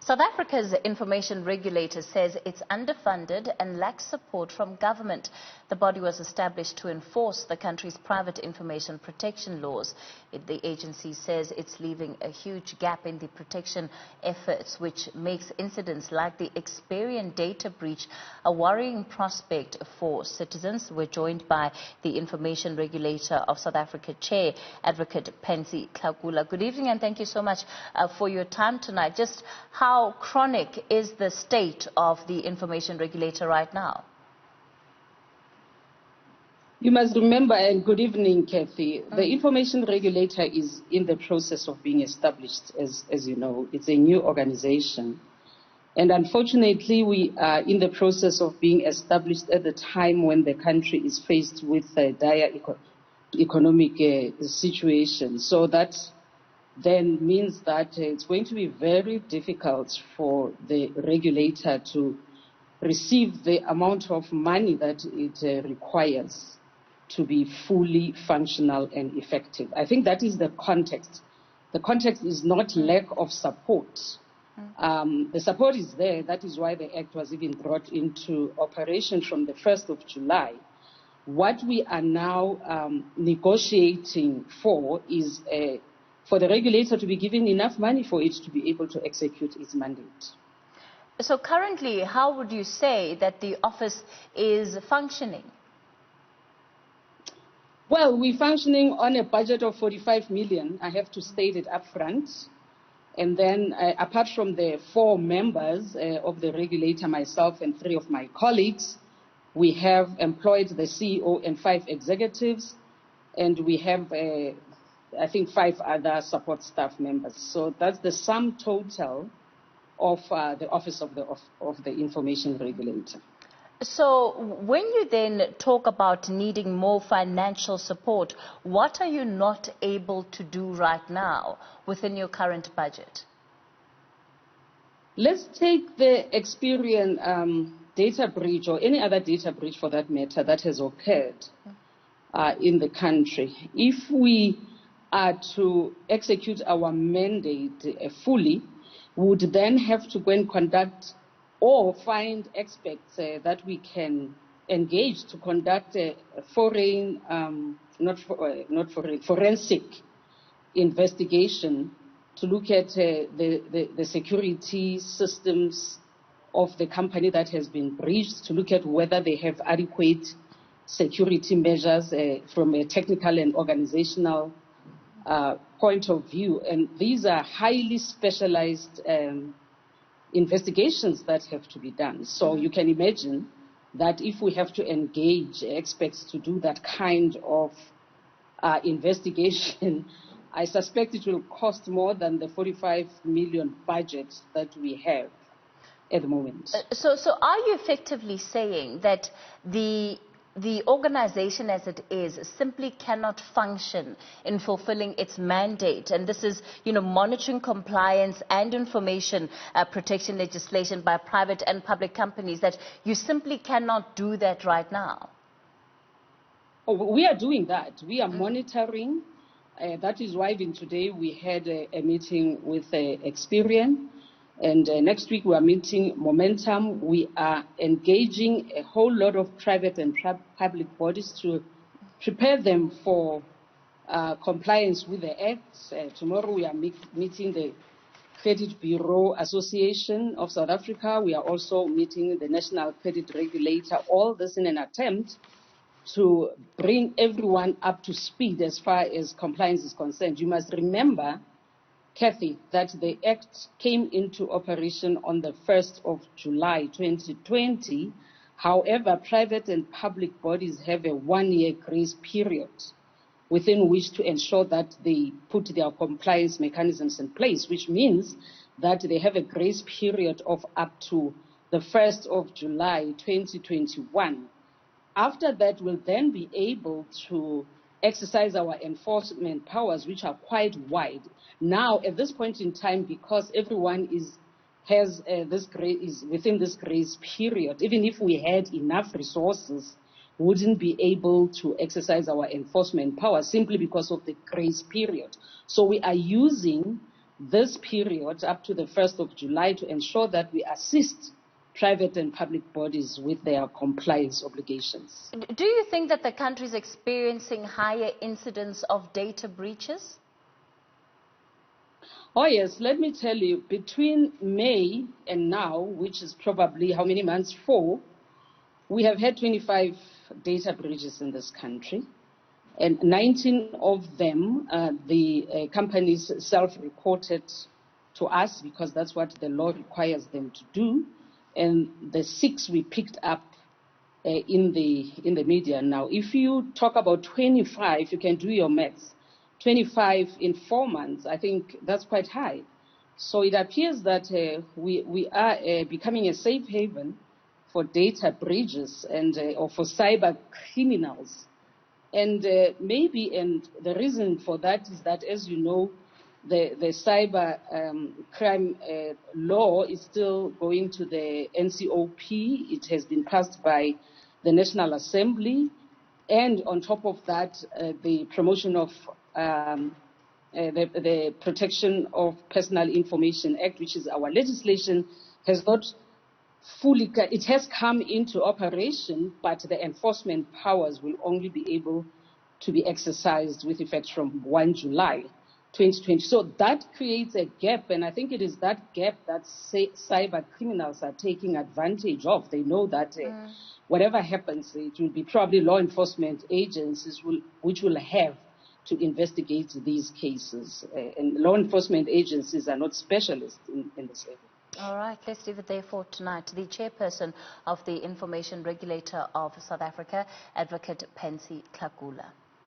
South Africa's Information Regulator says it's underfunded and lacks support from government. The body was established to enforce the country's private information protection laws. The agency says it's leaving a huge gap in the protection efforts, which makes incidents like the Experian data breach a worrying prospect for citizens. We're joined by the Information Regulator of South Africa Chair, Advocate Pansy Tlakula. Good evening and thank you so much for your time tonight. Just how chronic is the state of the Information Regulator right now? You must remember, and good evening, Cathy, the Information Regulator is in the process of being established, as you know. It's a new organization. And unfortunately, we are in the process of being established at the time when the country is faced with a dire economic situation. So that then means that it's going to be very difficult for the regulator to receive the amount of money that it requires to be fully functional and effective. I think that is the context. The context is not lack of support. The support is there. That is why the Act was even brought into operation from the 1st of July. What we are now negotiating for is for the regulator to be given enough money for it to be able to execute its mandate. So currently, how would you say that the office is functioning? Well, we're functioning on a budget of 45 million. I have to state it up front. And then apart from the 4 members of the regulator, myself and 3 of my colleagues, we have employed the CEO and 5 executives, and we have, I think, 5 other support staff members. So that's the sum total of the Office of the Information Regulator. So when you then talk about needing more financial support, what are you not able to do right now within your current budget? Let's take the Experian data breach, or any other data breach for that matter, that has occurred in the country. If we are to execute our mandate fully, we would then have to go and conduct or find experts that we can engage to conduct a forensic investigation to look at the security systems of the company that has been breached, to look at whether they have adequate security measures from a technical and organizational point of view. And these are highly specialized investigations that have to be done. So you can imagine that if we have to engage experts to do that kind of investigation, I suspect it will cost more than the 45 million budget that we have at the moment. So are you effectively saying that the organization as it is simply cannot function in fulfilling its mandate, and this is, monitoring compliance and information protection legislation by private and public companies, that you simply cannot do that right now? Oh, we are doing that. We are monitoring. That is why even today we had a meeting with Experian. And next week we are meeting Momentum. We are engaging a whole lot of private and public bodies to prepare them for compliance with the Act. Tomorrow we are meeting the Credit Bureau Association of South Africa. We are also meeting the National Credit Regulator. All this in an attempt to bring everyone up to speed as far as compliance is concerned. You must remember, Cathy, that the Act came into operation on the 1st of July 2020. However, private and public bodies have a 1-year grace period within which to ensure that they put their compliance mechanisms in place, which means that they have a grace period of up to the 1st of July 2021. After that, we'll then be able to exercise our enforcement powers, which are quite wide. Now, at this point in time, because everyone is within this grace period, even if we had enough resources, we wouldn't be able to exercise our enforcement powers simply because of the grace period. So we are using this period up to the 1st of July to ensure that we assist private and public bodies with their compliance obligations. Do you think that the country is experiencing higher incidence of data breaches? Oh yes, let me tell you, between May and now, which is probably how many months? 4, we have had 25 data breaches in this country, and 19 of them, the companies self-reported to us because that's what the law requires them to do, and the 6 we picked up in the media. Now, if you talk about 25, you can do your maths. 25 in 4 months, I think that's quite high. So it appears that we are becoming a safe haven for data breaches and or for cyber criminals. And the reason for that is that, as you know, the cyber crime law is still going to the NCOP. It has been passed by the National Assembly. And on top of that, the promotion of the Protection of Personal Information Act, which is our legislation, has not fully, it has come into operation, but the enforcement powers will only be able to be exercised with effect from 1 July 2020. So that creates a gap, and I think it is that gap that cyber criminals are taking advantage of. They know that whatever happens, it will be probably law enforcement agencies which will have to investigate these cases. And law enforcement agencies are not specialists in this area. All right, let's leave it there for tonight. The chairperson of the Information Regulator of South Africa, Advocate Pansy Tlakula.